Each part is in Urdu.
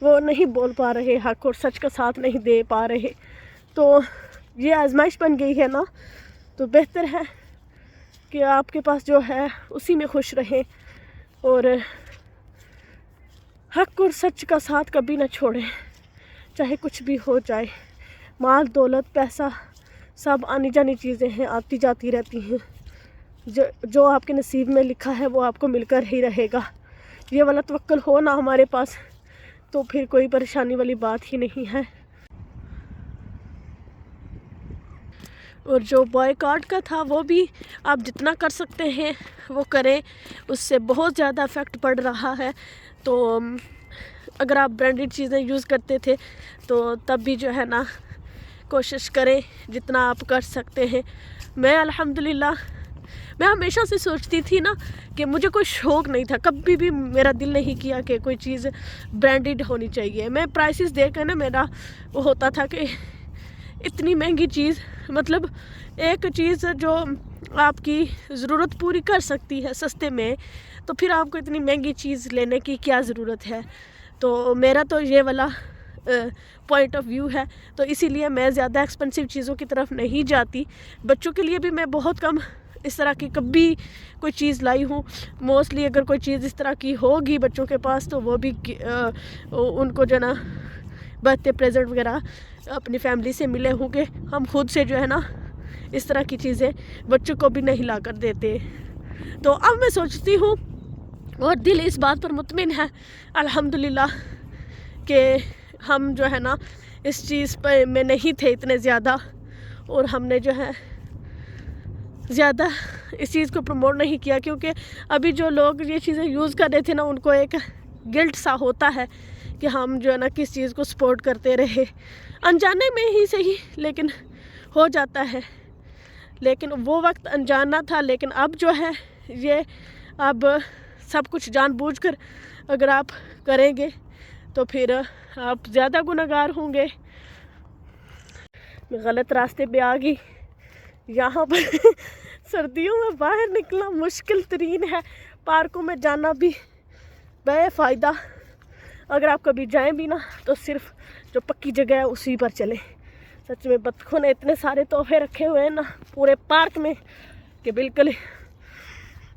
وہ نہیں بول پا رہے حق اور سچ کا ساتھ نہیں دے پا رہے. تو یہ آزمائش بن گئی ہے نا, تو بہتر ہے کہ آپ کے پاس جو ہے اسی میں خوش رہیں اور حق اور سچ کا ساتھ کبھی نہ چھوڑیں, چاہے کچھ بھی ہو جائے. مال دولت پیسہ سب آنی جانی چیزیں ہیں, آتی جاتی رہتی ہیں. جو آپ کے نصیب میں لکھا ہے وہ آپ کو مل کر ہی رہے گا. یہ والا توکل ہو نا ہمارے پاس تو پھر کوئی پریشانی والی بات ہی نہیں ہے. اور جو بائیکاٹ کا تھا وہ بھی آپ جتنا کر سکتے ہیں وہ کریں, اس سے بہت زیادہ افیکٹ پڑ رہا ہے. تو اگر آپ برانڈیڈ چیزیں یوز کرتے تھے تو تب بھی جو ہے نا کوشش کریں جتنا آپ کر سکتے ہیں. میں الحمدللہ میں ہمیشہ سے سوچتی تھی نا کہ مجھے کوئی شوق نہیں تھا, کبھی بھی میرا دل نہیں کیا کہ کوئی چیز برانڈیڈ ہونی چاہیے. میں پرائسز دیکھ کر نا میرا وہ ہوتا تھا کہ اتنی مہنگی چیز, مطلب ایک چیز جو آپ کی ضرورت پوری کر سکتی ہے سستے میں, تو پھر آپ کو اتنی مہنگی چیز لینے کی کیا ضرورت ہے. تو میرا تو یہ والا پوائنٹ آف ویو ہے. تو اسی لیے میں زیادہ ایکسپینسو چیزوں کی طرف نہیں جاتی. بچوں کے لیے بھی میں بہت کم اس طرح کی کبھی کوئی چیز لائی ہوں. موسٹلی اگر کوئی چیز اس طرح کی ہوگی بچوں کے پاس تو وہ بھی ان کو جو نا برتھ ڈے پریزنٹ وغیرہ اپنی فیملی سے ملے ہوں گے. ہم خود سے جو ہے نا اس طرح کی چیزیں بچوں کو بھی نہیں لا کر دیتے. تو اب میں سوچتی ہوں اور دل اس بات پر مطمئن ہے الحمدللہ کہ ہم جو ہے نا اس چیز پہ میں نہیں تھے اتنے زیادہ, اور ہم نے جو ہے زیادہ اس چیز کو پروموٹ نہیں کیا, کیونکہ ابھی جو لوگ یہ چیزیں یوز کر رہے تھے نا ان کو ایک گلٹ سا ہوتا ہے کہ ہم جو ہے نا کس چیز کو سپورٹ کرتے رہے, انجانے میں ہی صحیح لیکن ہو جاتا ہے. لیکن وہ وقت انجانا تھا, لیکن اب جو ہے یہ اب سب کچھ جان بوجھ کر اگر آپ کریں گے تو پھر آپ زیادہ گنہگار ہوں گے. میں غلط راستے پہ آ گئی. یہاں پر سردیوں میں باہر نکلنا مشکل ترین ہے, پارکوں میں جانا بھی بے فائدہ. اگر آپ کبھی جائیں بھی نا تو صرف جو پکی جگہ ہے اسی پر چلیں. سچ میں بطخوں نے اتنے سارے تحفے رکھے ہوئے ہیں نا پورے پارک میں کہ بالکل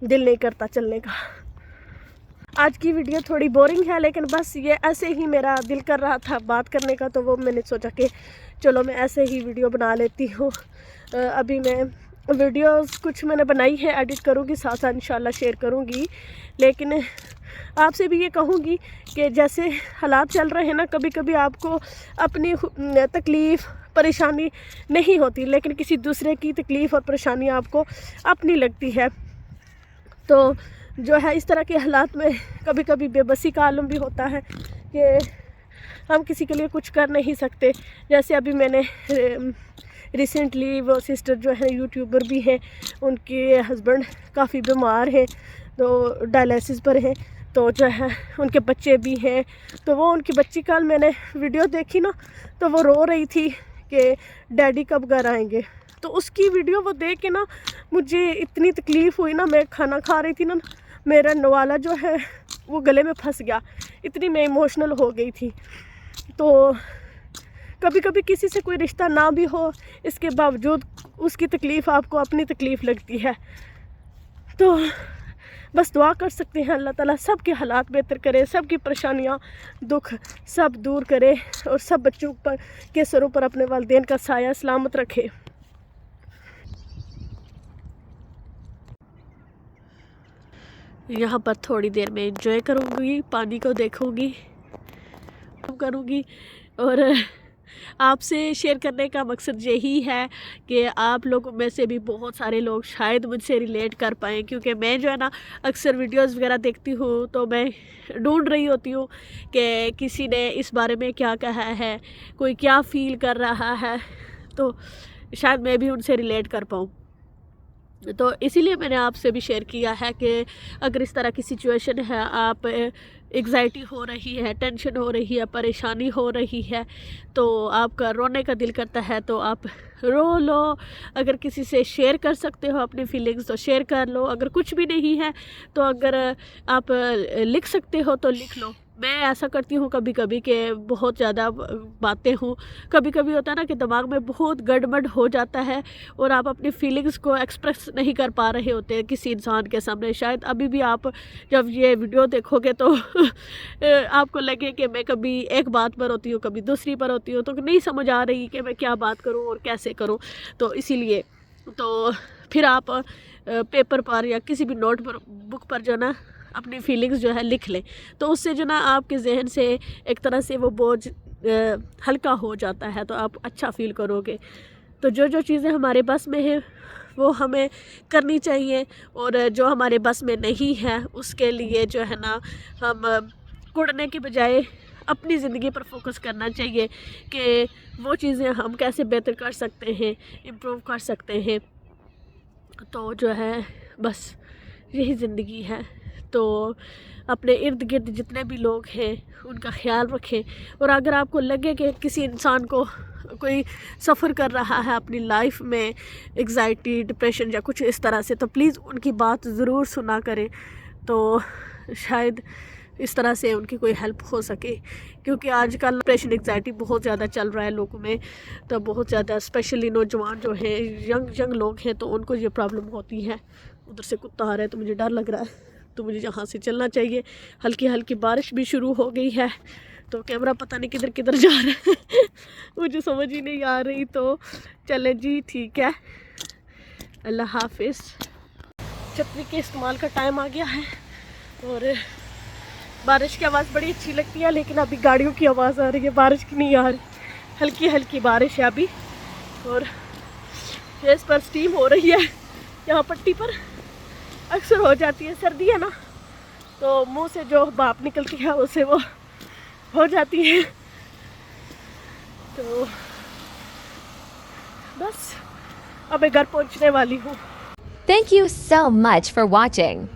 دل نہیں کرتا چلنے کا. آج کی ویڈیو تھوڑی بورنگ ہے, لیکن بس یہ ایسے ہی میرا دل کر رہا تھا بات کرنے کا, تو وہ میں نے سوچا کہ چلو میں ایسے ہی ویڈیو بنا لیتی ہوں. ابھی میں ویڈیوز کچھ میں نے بنائی ہے, ایڈٹ کروں گی, ساتھ ساتھ انشاءاللہ شیئر کروں گی. لیکن آپ سے بھی یہ کہوں گی کہ جیسے حالات چل رہے ہیں نا, کبھی کبھی آپ کو اپنی تکلیف پریشانی نہیں ہوتی, لیکن کسی دوسرے کی تکلیف اور پریشانی آپ کو اپنی لگتی ہے. تو جو ہے اس طرح کے حالات میں کبھی کبھی بے بسی کا عالم بھی ہوتا ہے کہ ہم کسی کے لیے کچھ کر نہیں سکتے. جیسے ابھی میں نے ریسنٹلی وہ سسٹر جو ہے یوٹیوبر بھی ہیں, ان کے ہسبینڈ کافی بیمار ہیں, تو ڈائلیسس پر ہیں, تو جو ہے ان کے بچے بھی ہیں. تو وہ ان کی بچی کل میں نے ویڈیو دیکھی نا تو وہ رو رہی تھی کہ ڈیڈی کب گھر آئیں گے. تو اس کی ویڈیو وہ دیکھ کے نا مجھے اتنی تکلیف ہوئی نا, میں کھانا کھا رہی تھی نا, میرا نوالا جو ہے وہ گلے میں پھنس گیا, اتنی میں ایموشنل ہو گئی تھی. تو کبھی کبھی کسی سے کوئی رشتہ نہ بھی ہو, اس کے باوجود اس کی تکلیف آپ کو اپنی تکلیف لگتی ہے. تو بس دعا کر سکتے ہیں اللہ تعالیٰ سب کے حالات بہتر کرے, سب کی پریشانیاں دکھ سب دور کرے, اور سب بچوں پر کے سروں پر اپنے والدین کا سایہ سلامت رکھے. یہاں پر تھوڑی دیر میں انجوائے کروں گی, پانی کو دیکھوں گی, کروں گی. اور آپ سے شیئر کرنے کا مقصد یہی ہے کہ آپ لوگوں میں سے بھی بہت سارے لوگ شاید مجھ سے ریلیٹ کر پائیں, کیونکہ میں جو ہے نا اکثر ویڈیوز وغیرہ دیکھتی ہوں تو میں ڈھونڈ رہی ہوتی ہوں کہ کسی نے اس بارے میں کیا کہا ہے, کوئی کیا فیل کر رہا ہے, تو شاید میں بھی ان سے ریلیٹ کر پاؤں. تو اسی لیے میں نے آپ سے بھی شیئر کیا ہے کہ اگر اس طرح کی سچویشن ہے, آپ ایگزائٹی ہو رہی ہے, ٹینشن ہو رہی ہے, پریشانی ہو رہی ہے, تو آپ کا رونے کا دل کرتا ہے تو آپ رو لو. اگر کسی سے شیئر کر سکتے ہو اپنی فیلنگز تو شیئر کر لو. اگر کچھ بھی نہیں ہے تو اگر آپ لکھ سکتے ہو تو لکھ لو. میں ایسا کرتی ہوں کبھی کبھی کہ بہت زیادہ باتیں ہوں، کبھی کبھی ہوتا ہے نا کہ دماغ میں بہت گڑبڑ ہو جاتا ہے اور آپ اپنی فیلنگز کو ایکسپریس نہیں کر پا رہے ہوتے کسی انسان کے سامنے. شاید ابھی بھی آپ جب یہ ویڈیو دیکھو گے تو آپ کو لگے کہ میں کبھی ایک بات پر ہوتی ہوں کبھی دوسری پر ہوتی ہوں، تو نہیں سمجھ آ رہی کہ میں کیا بات کروں اور کیسے کروں. تو اسی لیے تو پھر آپ پیپر پر یا کسی بھی نوٹ پر بک پر جو نا اپنی فیلنگز جو ہے لکھ لیں، تو اس سے جو نا آپ کے ذہن سے ایک طرح سے وہ بوجھ ہلکا ہو جاتا ہے، تو آپ اچھا فیل کرو گے. تو جو چیزیں ہمارے بس میں ہیں وہ ہمیں کرنی چاہیے، اور جو ہمارے بس میں نہیں ہے اس کے لیے جو ہے نا ہم کڑنے کے بجائے اپنی زندگی پر فوکس کرنا چاہیے کہ وہ چیزیں ہم کیسے بہتر کر سکتے ہیں، امپروو کر سکتے ہیں. تو جو ہے بس یہی زندگی ہے. تو اپنے ارد گرد جتنے بھی لوگ ہیں ان کا خیال رکھیں، اور اگر آپ کو لگے کہ کسی انسان کو کوئی سفر کر رہا ہے اپنی لائف میں انگزائٹی، ڈپریشن یا کچھ اس طرح سے، تو پلیز ان کی بات ضرور سنا کریں. تو شاید اس طرح سے ان کی کوئی ہیلپ ہو سکے، کیونکہ آج کل ڈپریشن انگزائٹی بہت زیادہ چل رہا ہے لوگوں میں. تو بہت زیادہ اسپیشلی نوجوان جو ہیں، ینگ لوگ ہیں، تو ان کو یہ پرابلم ہوتی ہے. ادھر سے کتا آ رہا ہے تو مجھے ڈر لگ رہا ہے، تو مجھے یہاں سے چلنا چاہیے. ہلکی ہلکی بارش بھی شروع ہو گئی ہے، تو کیمرہ پتہ نہیں کدھر جا رہا ہے مجھے سمجھ ہی نہیں آ رہی. تو چلے جی ٹھیک ہے، اللہ حافظ. چھتری کے استعمال کا ٹائم آ گیا ہے، اور بارش کی آواز بڑی اچھی لگتی ہے، لیکن ابھی گاڑیوں کی آواز آ رہی ہے، بارش کی نہیں آ رہی. ہلکی ہلکی بارش ہے ابھی، اور فیس پر سٹیم ہو رہی ہے. یہاں پٹی پر اکثر ہو جاتی ہے، سردی ہے نا تو منہ سے جو بھاپ نکلتی ہے اسے وہ ہو جاتی ہے. تو بس اب میں گھر پہنچنے والی ہوں. Thank you so much for watching.